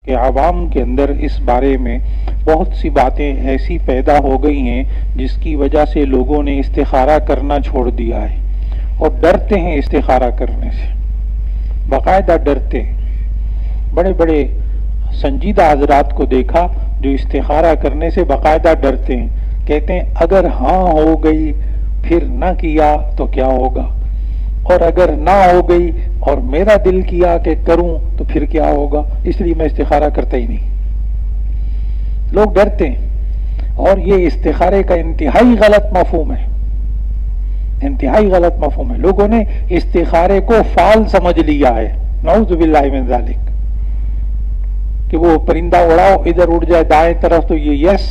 کہ عوام کے اندر اس بارے میں بہت سی باتیں ایسی پیدا ہو گئی ہیں جس کی وجہ سے لوگوں نے استخارہ کرنا چھوڑ دیا ہے اور ڈرتے ہیں استخارہ کرنے سے، باقاعدہ ڈرتے ہیں۔ بڑے بڑے سنجیدہ حضرات کو دیکھا جو استخارہ کرنے سے باقاعدہ ڈرتے ہیں، کہتے ہیں اگر ہاں ہو گئی پھر نہ کیا تو کیا ہوگا، اور اگر نہ ہو گئی اور میرا دل کیا کہ کروں تو پھر کیا ہوگا، اس لیے میں استخارہ کرتا ہی نہیں۔ لوگ ڈرتے ہیں، اور یہ استخارے کا انتہائی غلط مفہوم ہے، انتہائی غلط مفہوم ہے۔ لوگوں نے استخارے کو فعل سمجھ لیا ہے، نعوذ باللہ من ذالک، کہ وہ پرندہ اڑاؤ ادھر اڑ جائے دائیں طرف تو یہ یس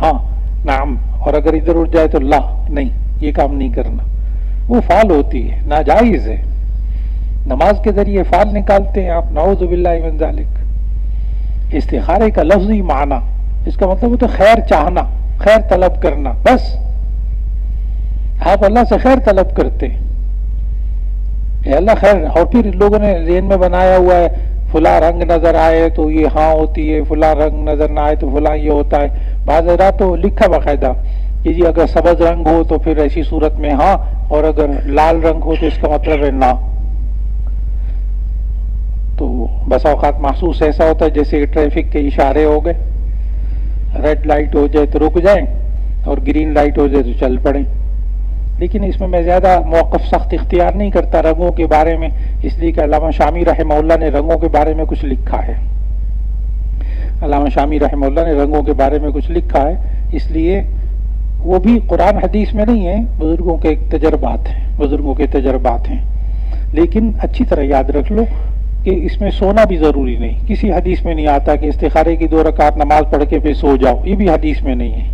ہاں نعم، اور اگر ادھر اڑ جائے تو لا نہیں، یہ کام نہیں کرنا، وہ فعل ہوتی ہے، ناجائز ہے۔ نماز کے ذریعے فعل نکالتے ہیں آپ، نعوذ باللہ من ذالک۔ استخارے کا لفظی معنی، اس کا مطلب ہوتا ہے خیر چاہنا، خیر طلب کرنا، بس آپ اللہ سے خیر طلب کرتے ہیں، اے اللہ خیر، اور پھر لوگوں نے ذہن میں بنایا ہوا ہے فلاں رنگ نظر آئے تو یہ ہاں ہوتی ہے، فلاں رنگ نظر نہ آئے تو فلاں یہ ہوتا ہے۔ بعض حضرات تو لکھا باقاعدہ کہ جی اگر سبز رنگ ہو تو پھر ایسی صورت میں ہاں، اور اگر لال رنگ ہو تو اس کا مطلب ہے نہ۔ تو بس اوقات محسوس ایسا ہوتا ہے جیسے ٹریفک کے اشارے ہو گئے، ریڈ لائٹ ہو جائے تو رک جائیں اور گرین لائٹ ہو جائے تو چل پڑیں۔ لیکن اس میں زیادہ موقف سخت اختیار نہیں کرتا رنگوں کے بارے میں، اس لیے کہ علامہ شامی رحمہ اللہ نے رنگوں کے بارے میں کچھ لکھا ہے، علامہ شامی رحمہ اللہ نے رنگوں کے بارے میں کچھ لکھا ہے، اس لیے وہ بھی قرآن حدیث میں نہیں ہے، بزرگوں کے تجربات ہیں، بزرگوں کے تجربات ہیں۔ لیکن اچھی طرح یاد رکھ لو کہ اس میں سونا بھی ضروری نہیں، کسی حدیث میں نہیں آتا کہ استخارے کی 2 رکعت نماز پڑھ کے پھر سو جاؤ، یہ بھی حدیث میں نہیں ہے۔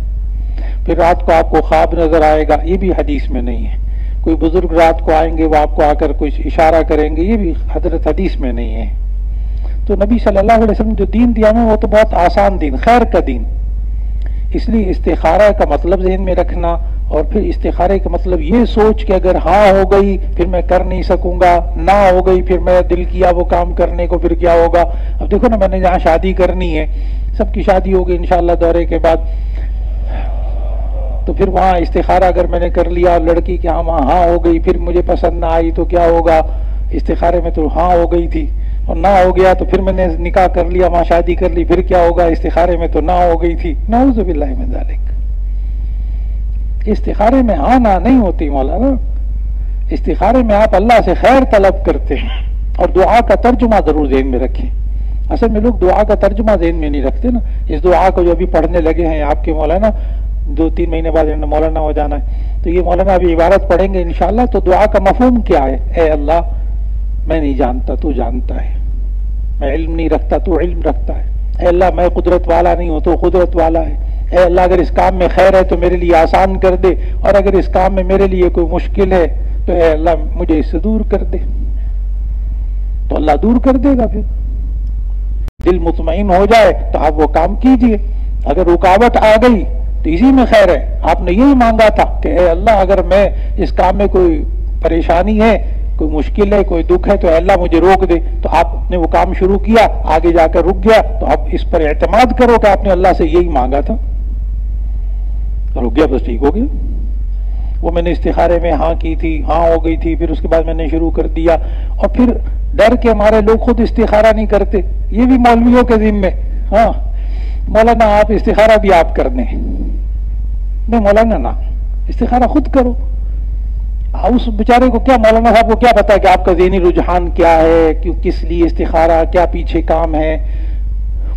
پھر رات کو آپ کو خواب نظر آئے گا، یہ بھی حدیث میں نہیں ہے۔ کوئی بزرگ رات کو آئیں گے، وہ آپ کو آ کر کچھ اشارہ کریں گے، یہ بھی حضرت حدیث میں نہیں ہے۔ تو نبی صلی اللہ علیہ وسلم جو دین دیا ہمیں وہ تو بہت آسان دین، خیر کا دین۔ اس لیے استخارہ کا مطلب ذہن میں رکھنا، اور پھر استخارے کا مطلب یہ سوچ کہ اگر ہاں ہو گئی پھر میں کر نہیں سکوں گا، نہ ہو گئی پھر میرا دل کیا وہ کام کرنے کو پھر کیا ہوگا۔ اب دیکھو نا، میں نے جہاں شادی کرنی ہے، سب کی شادی ہوگی انشاءاللہ دورے کے بعد، تو پھر وہاں استخارہ اگر میں نے کر لیا اور لڑکی کے ہاں ہو گئی، پھر مجھے پسند نہ آئی تو کیا ہوگا؟ استخارے میں تو ہاں ہو گئی تھی، اور نہ ہو گیا تو پھر میں نے نکاح کر لیا، وہاں شادی کر لی، پھر کیا ہوگا؟ استخارے میں تو نہ ہو گئی تھی، نعوذ باللہ من ذالک۔ استخارے میں ہاں نہ نہیں ہوتی مولانا، استخارے میں آپ اللہ سے خیر طلب کرتے ہیں، اور دعا کا ترجمہ ضرور ذہن میں رکھیں۔ اصل میں لوگ دعا کا ترجمہ ذہن میں نہیں رکھتے نا، اس دعا کو جو ابھی پڑھنے لگے ہیں آپ کے مولانا، 2-3 مہینے بعد مولانا ہو جانا ہے، تو یہ مولانا ابھی عبارت پڑھیں گے انشاءاللہ، تو دعا کا مفہوم کیا ہے؟ اے اللہ میں نہیں جانتا، تو جانتا ہے، میں علم نہیں رکھتا، تو علم رکھتا ہے، اے اللہ میں قدرت والا نہیں ہوں، تو قدرت والا ہے، اے اللہ اگر اس کام میں خیر ہے تو میرے لیے آسان کر دے، اور اگر اس کام میں میرے لیے کوئی مشکل ہے تو اے اللہ مجھے اس سے دور کر دے، تو اللہ دور کر دے گا۔ پھر دل مطمئن ہو جائے تو آپ وہ کام کیجئے۔ اگر رکاوٹ آ گئی تو اسی میں خیر ہے، آپ نے یہی مانگا تھا کہ اے اللہ اگر میں اس کام میں کوئی پریشانی ہے، کوئی مشکل ہے، کوئی دکھ ہے تو اے اللہ مجھے روک دے، تو آپ نے وہ کام شروع کیا، آگے جا کر رک گیا، تو اب اس پر اعتماد کرو کہ آپ نے اللہ سے یہی مانگا تھا، رک گیا بس ٹھیک ہو گیا۔ وہ میں نے استخارے میں ہاں کی تھی، ہاں ہو گئی تھی، پھر اس کے بعد میں نے شروع کر دیا، اور پھر ڈر کے ہمارے لوگ خود استخارہ نہیں کرتے، یہ بھی مولویوں کے ذمے، ہاں مولانا آپ استخارہ بھی آپ کر دیں، نہیں مولانا نا، استخارہ خود کرو۔ اس بیچارے کو کیا، مولانا صاحب کو کیا پتا کہ آپ کا ذہنی رجحان کیا ہے، کس لیے استخارہ، کیا پیچھے کام ہے؟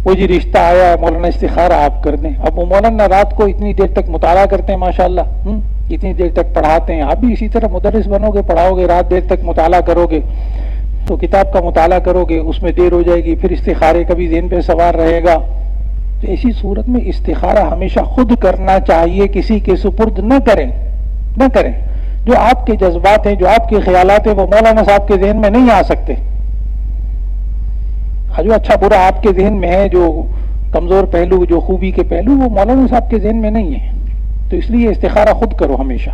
وہ جی رشتہ آیا ہے مولانا استخارہ آپ کر دیں۔ اب وہ مولانا رات کو اتنی دیر تک مطالعہ کرتے ہیں ماشاءاللہ، اتنی دیر تک پڑھاتے ہیں، آپ بھی اسی طرح مدرس بنو گے، پڑھاؤ گے، رات دیر تک مطالعہ کرو گے، تو کتاب کا مطالعہ کرو گے، اس میں دیر ہو جائے گی، پھر استخارے کا بھی ذہن پہ سوار رہے گا۔ تو ایسی صورت میں استخارہ ہمیشہ خود کرنا چاہیے، کسی کے سپرد نہ کریں، نہ کریں۔ جو آپ کے جذبات ہیں، جو آپ کے خیالات ہیں، وہ مولانا صاحب کے ذہن میں نہیں آ سکتے۔ جو اچھا برا آپ کے ذہن میں ہے، جو کمزور پہلو، جو خوبی کے پہلو، وہ مولانا صاحب کے ذہن میں نہیں ہے، تو اس لیے استخارہ خود کرو ہمیشہ۔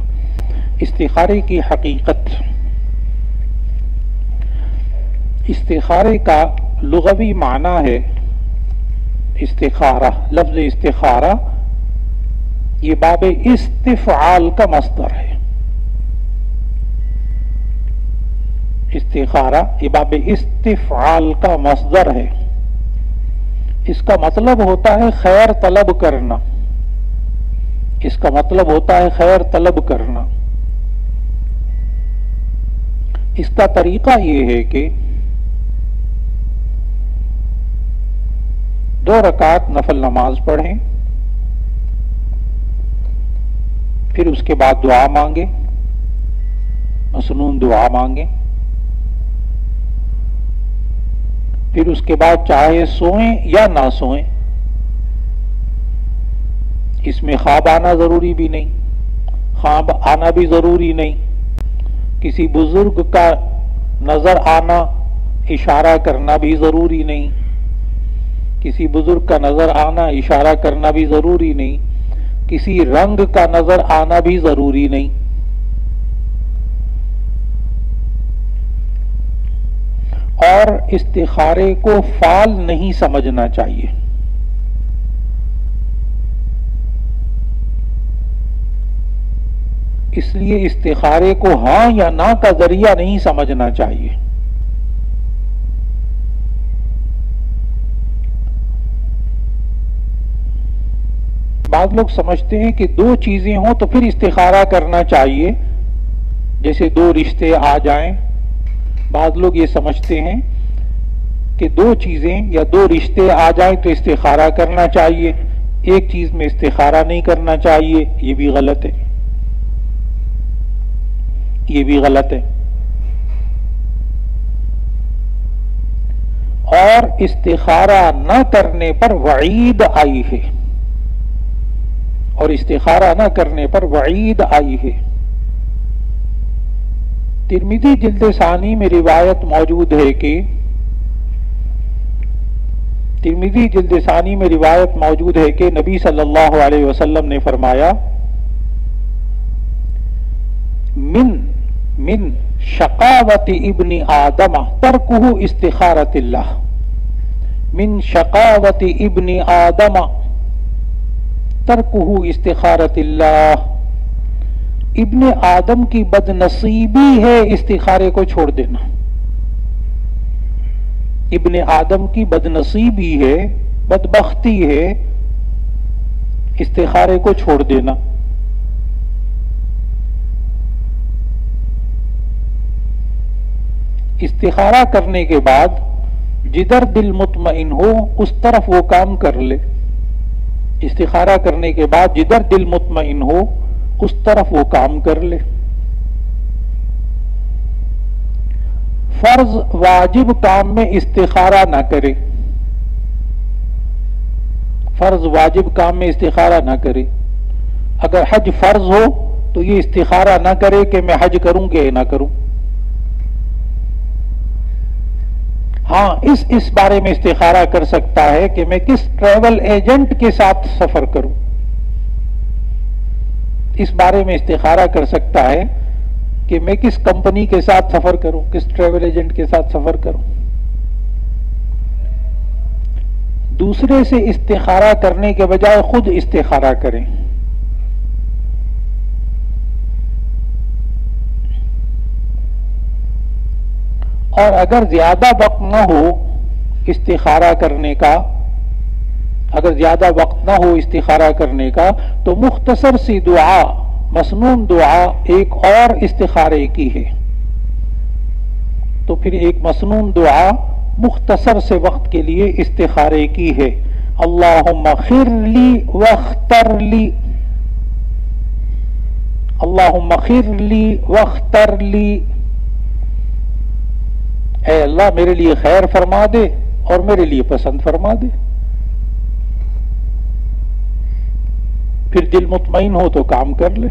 استخارے کی حقیقت، استخارے کا لغوی معنی ہے استخارہ، لفظ استخارہ یہ باب استفعال کا مصدر ہے. استخارہ یہ باب استفعال کا مصدر ہے. اس کا مطلب ہوتا ہے خیر طلب کرنا. اس کا مطلب ہوتا ہے خیر طلب کرنا. اس کا طریقہ یہ ہے کہ 2 رکعت نفل نماز پڑھیں، پھر اس کے بعد دعا مانگیں، مسنون دعا مانگیں، پھر اس کے بعد چاہے سوئیں یا نہ سوئیں. اس میں خواب آنا ضروری بھی نہیں، خواب آنا بھی ضروری نہیں، کسی بزرگ کا نظر آنا اشارہ کرنا بھی ضروری نہیں، کسی بزرگ کا نظر آنا اشارہ کرنا بھی ضروری نہیں، کسی رنگ کا نظر آنا بھی ضروری نہیں. اور استخارے کو فعل نہیں سمجھنا چاہیے. اس لیے استخارے کو ہاں یا نہ کا ذریعہ نہیں سمجھنا چاہیے. بعض لوگ سمجھتے ہیں کہ 2 چیزیں ہوں تو پھر استخارہ کرنا چاہیے، جیسے 2 رشتے آ جائیں. بعض لوگ یہ سمجھتے ہیں کہ 2 چیزیں یا 2 رشتے آ جائیں تو استخارہ کرنا چاہیے، ایک چیز میں استخارہ نہیں کرنا چاہیے. یہ بھی غلط ہے، یہ بھی غلط ہے. اور استخارہ نہ کرنے پر وعید آئی ہے، اور استخارہ نہ کرنے پر وعید آئی ہے. ترمذی جلد ثانی میں روایت موجود ہے کہ ترمذی جلد ثانی میں روایت موجود ہے کہ نبی صلی اللہ علیہ وسلم نے فرمایا من شقاوت ابن آدم ترکہ استخارت اللہ. من شقاوت ابن آدم ترکہ استخارت اللہ. ابن آدم کی بد نصیبی ہے استخارے کو چھوڑ دینا. ابن آدم کی بد نصیبی ہے، بدبختی ہے استخارے کو چھوڑ دینا. استخارہ کرنے کے بعد جدھر دل مطمئن ہو اس طرف وہ کام کر لے. استخارہ کرنے کے بعد جدھر دل مطمئن ہو اس طرف وہ کام کر لے. فرض واجب کام میں استخارہ نہ کرے. فرض واجب کام میں استخارہ نہ کرے. اگر حج فرض ہو تو یہ استخارہ نہ کرے کہ میں حج کروں کہ نہ کروں. ہاں اس بارے میں استخارہ کر سکتا ہے کہ میں کس ٹریول ایجنٹ کے ساتھ سفر کروں. اس بارے میں استخارہ کر سکتا ہے کہ میں کس کمپنی کے ساتھ سفر کروں، کس ٹریول ایجنٹ کے ساتھ سفر کروں. دوسرے سے استخارہ کرنے کے بجائے خود استخارہ کریں. اور اگر زیادہ وقت نہ ہو استخارہ کرنے کا، اگر زیادہ وقت نہ ہو استخارہ کرنے کا تو مختصر سی دعا، مسنون دعا ایک اور استخارے کی ہے. تو پھر ایک مسنون دعا مختصر سے وقت کے لیے استخارے کی ہے. اللہم خر لی واختر لی، اللہم خر لی واختر لی. اے اللہ میرے لیے خیر فرما دے اور میرے لیے پسند فرما دے. پھر دل مطمئن ہو تو کام کر لے.